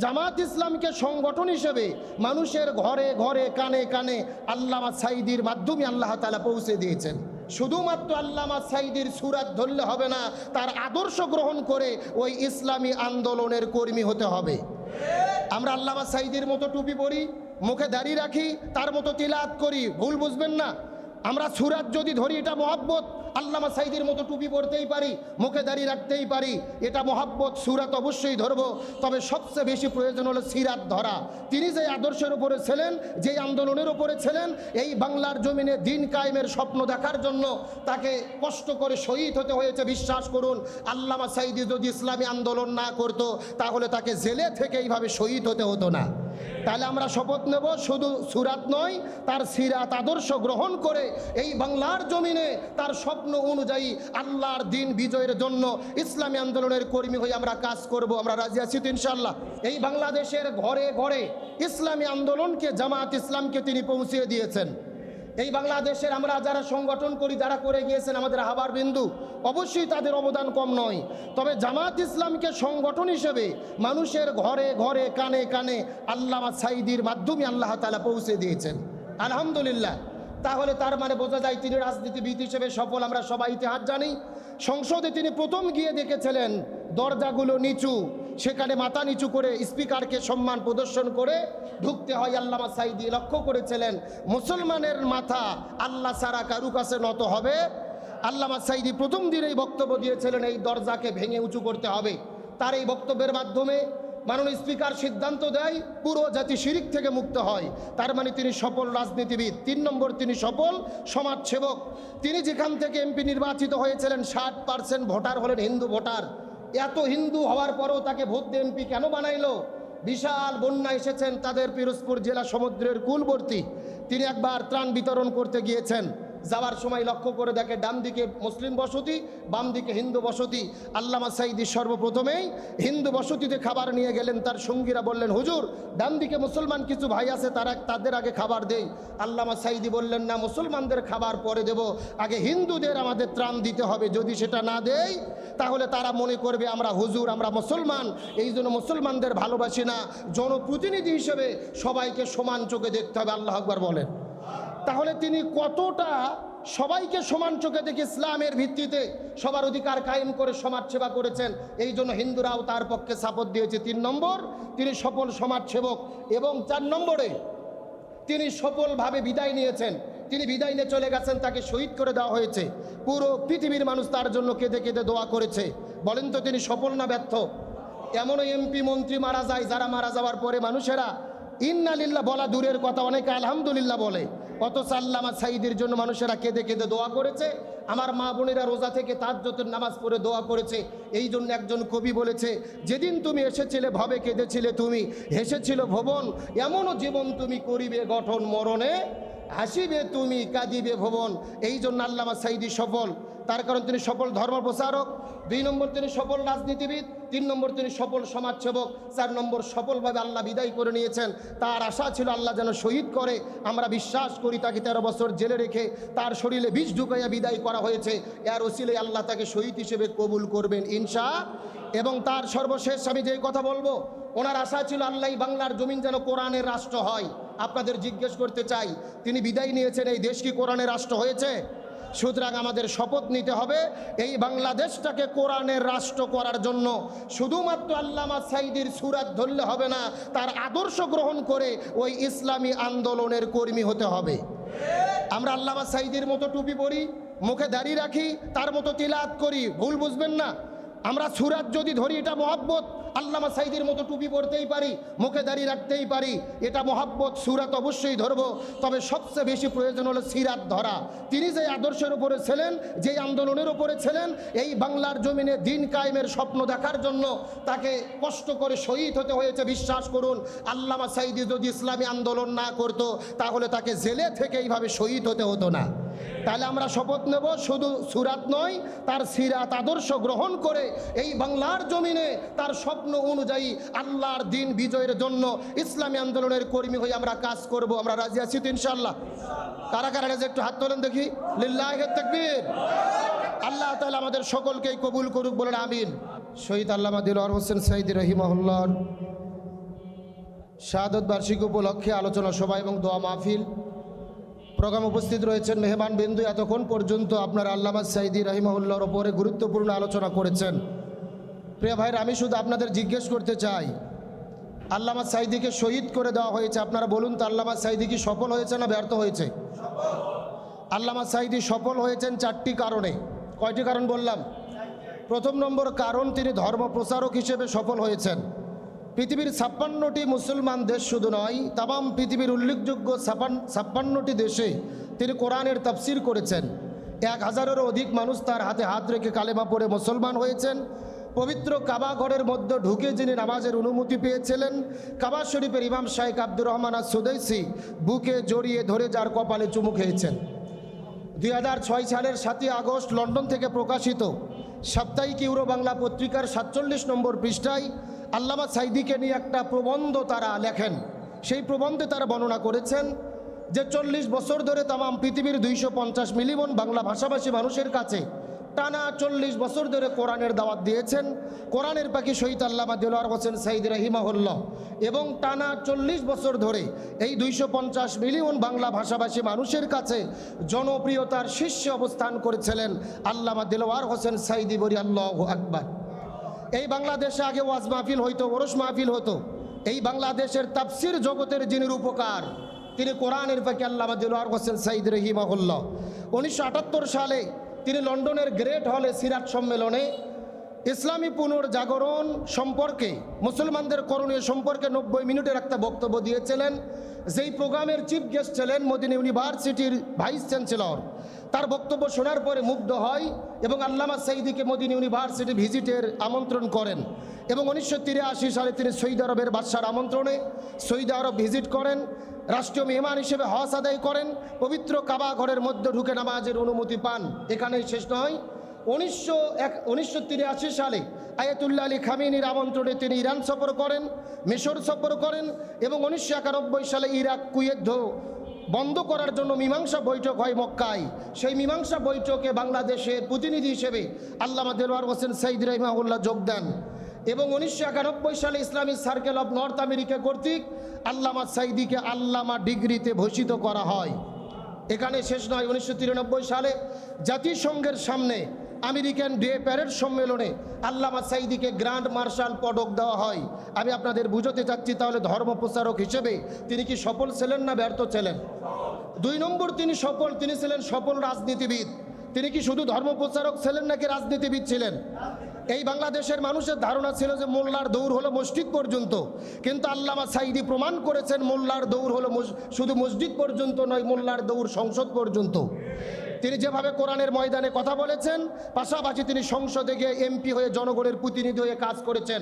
জামাত ইসলামকে সংগঠন হিসেবে মানুষের ঘরে ঘরে কানে কানে আল্লামা সাঈদীর মাধ্যমে আল্লাহ তাআলা পৌঁছে দিয়েছেন। শুধুমাত্র আল্লামা সাঈদীর সুরাত ধরলে হবে না, তার আদর্শ গ্রহণ করে ওই ইসলামী আন্দোলনের কর্মী হতে হবে। আমরা আল্লামা সাঈদীর মতো টুপি পরি, মুখে দাড়ি রাখি, তার মতো তিলাওয়াত করি, ভুল বুঝবেন না। আমরা সুরাত যদি ধরি এটা মহব্বত, আল্লামা সাঈদীর মতো টুপি পরতেই পারি, মুখে দাড়ি রাখতেই পারি, এটা মহব্বত, সুরাত অবশ্যই ধরবো। তবে সবচেয়ে বেশি প্রয়োজন হলো সিরাত ধরা। তিনি যে আদর্শের উপরে ছিলেন, যেই আন্দোলনের উপরে ছিলেন, এই বাংলার জমিনে দিন কায়েমের স্বপ্ন দেখার জন্য তাকে কষ্ট করে শহীদ হতে হয়েছে। বিশ্বাস করুন, আল্লামা সাঈদী যদি ইসলামী আন্দোলন না করতো তাহলে তাকে জেলে থেকে এইভাবে শহীদ হতে হতো না। তাহলে আমরা শপথ নেব, শুধু সুরাত নয়, তার সিরাত আদর্শ গ্রহণ করে এই বাংলার জমিনে তার স্বপ্ন অনুযায়ী আল্লাহর দিন বিজয়ের জন্য ইসলামী আন্দোলনের কর্মী হয়ে আমরা কাজ করব। আমরা রাজি আছি তো ইনশাআল্লাহ। এই বাংলাদেশের ঘরে ঘরে ইসলামী আন্দোলনকে, জামাত ইসলামকে তিনি পৌঁছিয়ে দিয়েছেন। এই বাংলাদেশের আমরা যারা সংগঠন করি, যারা করে গিয়েছেন আমাদের হাবার বিন্দু, অবশ্যই তাদের অবদান কম নয়। তবে জামাত ইসলামকে সংগঠন হিসেবে মানুষের ঘরে ঘরে কানে কানে আল্লামা সাঈদীর মাধ্যমে আল্লাহ তাআলা পৌঁছে দিয়েছেন, আলহামদুলিল্লাহ। তাহলে তার মানে বোঝা যায় তিনি রাজনীতিবিদ হিসেবে সফল। আমরা সবাই ইতিহাস জানি। সংসদে তিনি প্রথম গিয়ে দেখেছিলেন দরজাগুলো নিচু, সেখানে মাথা নিচু করে স্পিকারকে সম্মান প্রদর্শন করে ঢুকতে হয়। আল্লামা সাঈদী লক্ষ্য করেছিলেন মুসলমানের মাথা আল্লাহ ছাড়া কারু কাছে নত হবে। আল্লামা সাঈদী প্রথম দিনেই বক্তব্য দিয়েছিলেন এই দরজাকে ভেঙে উঁচু করতে হবে। তার এই বক্তব্যের মাধ্যমে মাননীয় স্পিকার সিদ্ধান্ত দেয় পুরো জাতি শিরিক থেকে মুক্ত হয়। তার মানে তিনি সফল রাজনীতিবিদ। 3 নম্বর, তিনি সফল সমাজসেবক। তিনি যেখান থেকে এমপি নির্বাচিত হয়েছিলেন 60% ভোটার হলেন হিন্দু ভোটার। এত হিন্দু হওয়ার পরেও তাকে ভোট দিয়ে এমপি কেন বানাইলো? বিশাল বন্যা এসেছেন তাদের পিরোজপুর জেলা, সমুদ্রের কূলবর্তী। তিনি একবার ত্রাণ বিতরণ করতে গিয়েছেন। যাওয়ার সময় লক্ষ্য করে দেখে ডান দিকে মুসলিম বসতি, বাম দিকে হিন্দু বসতি। আল্লামা সাঈদী সর্বপ্রথমেই হিন্দু বসতিতে খাবার নিয়ে গেলেন। তার সঙ্গীরা বললেন, হুজুর ডান দিকে মুসলমান কিছু ভাই আছে, তাদের আগে খাবার দেই। আল্লামা সাঈদী বললেন, না, মুসলমানদের খাবার পরে দেব, আগে হিন্দুদের আমাদের ত্রাণ দিতে হবে। যদি সেটা না দেই তাহলে তারা মনে করবে আমরা হুজুর, আমরা মুসলমান, এই জন্য মুসলমানদের ভালোবাসি না। জনপ্রতিনিধি হিসেবে সবাইকে সমান চোখে দেখতে হবে। আল্লাহু আকবার বলেন। তাহলে তিনি কতটা সবাইকে সমান চোখে দেখে ইসলামের ভিত্তিতে সবার অধিকার কায়েম করে সমাজ সেবা করেছেন। এই জন্য হিন্দুরাও তার পক্ষে সাপোর্ট দিয়েছে। 3 নম্বর, তিনি সফল সমাজসেবক। এবং 4 নম্বরে তিনি সফলভাবে বিদায় নিয়েছেন। তিনি বিদায় নিয়ে চলে গেছেন, তাকে শহীদ করে দেওয়া হয়েছে। পুরো পৃথিবীর মানুষ তার জন্য কেঁদে কেঁদে দোয়া করেছে। বলেন তো তিনি সফল না ব্যর্থ? এমনও এমপি মন্ত্রী মারা যায়, যারা মারা যাওয়ার পরে মানুষেরা ইন্না লিল্লাহ বলা দূরের কথা, অনেকে আলহামদুলিল্লাহ বলে। অথচ আল্লামা সাঈদীর জন্য মানুষেরা কেঁদে কেঁদে দোয়া করেছে। আমার মা বোনেরা রোজা থেকে তাহাজ্জুদের নামাজ পড়ে দোয়া করেছে। এই জন্য একজন কবি বলেছে, যেদিন তুমি এসেছিলে ভবে কেঁদেছিলে তুমি, হেসেছিল ভুবন, এমনও জীবন তুমি করিবে গঠন, মরণে হাসিবে তুমি, কাঁদিবে ভুবন। এই জন্য আল্লামা সাঈদী সফল। তার কারণ তিনি সফল ধর্ম প্রচারক। 2 নম্বর, তিনি সফল রাজনীতিবিদ। 3 নম্বর, তিনি সফল সমাজসেবক। 4 নম্বর, সফলভাবে আল্লাহ বিদায় করে নিয়েছেন। তার আশা ছিল আল্লাহ যেন শহীদ করে। আমরা বিশ্বাস করি তাকে 13 বছর জেলে রেখে তার শরীরে বিষ ঢুকাইয়া বিদায় করা হয়েছে। এর ওসিলে আল্লাহ তাকে শহীদ হিসেবে কবুল করবেন ইনশাআল্লাহ। এবং তার সর্বশেষ আমি যেই কথা বলবো, ওনার আশা ছিল আল্লাহ বাংলার জমিন যেন কোরআনের রাষ্ট্র হয়। আপনাদের জিজ্ঞেস করতে চাই, তিনি বিদায় নিয়েছেন, এই দেশ কি কোরআনের রাষ্ট্র হয়েছে? সুতরাং আমাদের শপথ নিতে হবে এই বাংলাদেশটাকে কোরআনের রাষ্ট্র করার জন্য শুধুমাত্র আল্লামা সাঈদীর সুরাত ধরলে হবে না, তার আদর্শ গ্রহণ করে ওই ইসলামী আন্দোলনের কর্মী হতে হবে। আমরা আল্লামা সাঈদীর মতো টুপি পরি, মুখে দাড়ি রাখি, তার মতো তিলাওয়াত করি, ভুল বুঝবেন না। আমরা সুরাত যদি ধরি এটা মহব্বত, আল্লামা সাঈদীর মতো টুপি পরতেই পারি, মুখে দাড়ি রাখতেই পারি, এটা মহব্বত, সুরাত অবশ্যই ধরবো। তবে সবচেয়ে বেশি প্রয়োজন হলো সিরাত ধরা। তিনি যে আদর্শের উপরে ছিলেন, যেই আন্দোলনের উপরে ছিলেন, এই বাংলার জমিনে দিন কায়েমের স্বপ্ন দেখার জন্য তাকে কষ্ট করে শহীদ হতে হয়েছে। বিশ্বাস করুন, আল্লামা সাঈদী যদি ইসলামী আন্দোলন না করতো তাহলে তাকে জেলে থেকে এইভাবে শহীদ হতে হতো না। তাহলে আমরা শপথ নেব, শুধু সুরাত নয়, তার সিরাত আদর্শ গ্রহণ করে এই বাংলার জমিনে তার স্বপ্ন অনুযায়ী আল্লাহর দিন বিজয়ের জন্য ইসলামী আন্দোলনের কর্মী হয়ে আমরা কাজ করব। আমরা রাজি আছি তো ইনশাআল্লাহ? কারা কারা রাজি একটু হাত তোলেন দেখি। লিল্লাহি তাকবীর। আল্লাহ তাআলা আমাদের সকলকেই কবুল করুক, বলেন আমিন। শহীদ আল্লামা দিলওয়ার হোসেন সাঈদী রহিমাহুল্লাহ শাহাদত বার্ষিকী উপলক্ষে আলোচনা সভা এবং দোয়া মাহফিল প্রোগ্রাম উপস্থিত রয়েছেন মেহমান বিন্দু। এতক্ষণ পর্যন্ত আপনারা আল্লামা সাঈদী রাহিমাহুল্লাহর ওপরে গুরুত্বপূর্ণ আলোচনা করেছেন। প্রিয় ভাইরা, আমি শুধু আপনাদের জিজ্ঞেস করতে চাই, আল্লামা সাঈদীকে শহীদ করে দেওয়া হয়েছে, আপনারা বলুন তো আল্লামা সাঈদী কি সফল হয়েছে না ব্যর্থ হয়েছে? আল্লামা সাঈদী সফল হয়েছেন 4টি কারণে। কয়টি কারণ বললাম? প্রথম নম্বর কারণ, তিনি ধর্ম প্রচারক হিসেবে সফল হয়েছেন। পৃথিবীর 56টি মুসলমান দেশ শুধু নয়, তামাম পৃথিবীর উল্লেখযোগ্য 56টি দেশে তিনি কোরআনের তাফসির করেছেন। 1000-এরও অধিক মানুষ তার হাতে হাত রেখে কালেমা পড়ে মুসলমান হয়েছেন। পবিত্র কাবা ঘরের মধ্যে ঢুকে যিনি নামাজের অনুমতি পেয়েছিলেন, কাবা শরীফের ইমাম শাইখ আব্দুর রহমান আস-সুদাইসি বুকে জড়িয়ে ধরে যার কপালে চুমু খেয়েছেন। 2006 সালের 7ই আগস্ট লন্ডন থেকে প্রকাশিত সাপ্তাহিক ইউরো বাংলা পত্রিকার 47 নম্বর পৃষ্ঠায় আল্লামা সাঈদীকে নিয়ে একটা প্রবন্ধ তারা লেখেন। সেই প্রবন্ধে তারা বর্ণনা করেছেন যে 40 বছর ধরে তামাম পৃথিবীর 250 মিলিয়ন বাংলা ভাষাভাষী মানুষের কাছে টানা 40 বছর ধরে কোরআনের দাওয়াত দিয়েছেন কোরআনের পাখি শহীদ আল্লামা দেলোয়ার হোসেন সাঈদী রাহিমাহুল্লাহ, এবং টানা 40 বছর ধরে এই 250 মিলিয়ন বাংলা ভাষাভাষী মানুষের কাছে জনপ্রিয়তার শীর্ষে অবস্থান করেছিলেন আল্লামা দেলোয়ার হোসেন সাঈদী বলি আল্লাহু আকবার। এই বাংলাদেশে আগে ওয়াজ মাহফিল হইতো, ওরস মাহফিল হতো। এই বাংলাদেশের তাফসির জগতের যিনি রূপকার, তিনি কোরআনের পাখি আল্লামা দেলোয়ার হোসেন সাঈদী রাহিমাহুল্লাহ। 1978 সালে তিনি লন্ডনের গ্রেট হলে সিরাত সম্মেলনে ইসলামী পুনর্জাগরণ সম্পর্কে, মুসলমানদের করণীয় সম্পর্কে 90 মিনিটের একটা বক্তব্য দিয়েছিলেন। যেই প্রোগ্রামের চিফ গেস্ট ছিলেন মদিনা ইউনিভার্সিটির ভাইস চ্যান্সেলর। তার বক্তব্য শোনার পরে মুগ্ধ হয় এবং আল্লামা সাঈদীকে মদিনা ইউনিভার্সিটি ভিজিটের আমন্ত্রণ করেন, এবং 1983 সালে তিনি সৌদি আরবের বাদশার আমন্ত্রণে সৌদি আরব ভিজিট করেন। রাষ্ট্রীয় মেহমান হিসেবে হজ আদায় করেন। পবিত্র কাবা ঘরের মধ্যে ঢুকে নামাজের অনুমতি পান। এখানেই শেষ নয়, 1983 সালে আয়াতুল্লাহ আলী খামেনির আমন্ত্রণে তিনি ইরান সফর করেন, মিশর সফর করেন, এবং 1991 সালে ইরাক কুয়েত বন্ধ করার জন্য মীমাংসা বৈঠক হয় মক্কায়। সেই মীমাংসা বৈঠকে বাংলাদেশের প্রতিনিধি হিসেবে আল্লামা দেলোয়ার হোসেন সাঈদী রাহিমাহুল্লাহ যোগ দেন, এবং 1991 সালে Islamic circle of north America কর্তৃক আল্লামা সাঈদীকে আল্লামা ডিগ্রিতে ভূষিত করা হয়। এখানে শেষ নয়, 1993 সালে জাতিসংঘের সামনে আমেরিকান ডে প্যারেড সম্মেলনে আল্লামা সাঈদীকে গ্র্যান্ড মার্শাল পদক দেওয়া হয়। আমি আপনাদের বুঝাতে চাচ্ছি, তাহলে ধর্ম প্রচারক হিসেবে তিনি কি সফল ছিলেন না ব্যর্থ ছিলেন? 2 নম্বর, তিনি সফল, তিনি ছিলেন সফল রাজনীতিবিদ। তিনি কি শুধু ধর্ম প্রচারক ছিলেন নাকি রাজনীতিবিদ ছিলেন? এই বাংলাদেশের মানুষের ধারণা ছিল যে মোল্লার দৌড় হলো মসজিদ পর্যন্ত, কিন্তু আল্লামা সাঈদী প্রমাণ করেছেন মোল্লার দৌড় হলো শুধু মসজিদ পর্যন্ত নয়, মোল্লার দৌড় সংসদ পর্যন্ত। তিনি যেভাবে কোরআনের ময়দানে কথা বলেছেন, পাশাপাশি তিনি সংসদে গিয়ে এমপি হয়ে জনগণের প্রতিনিধি হয়ে কাজ করেছেন।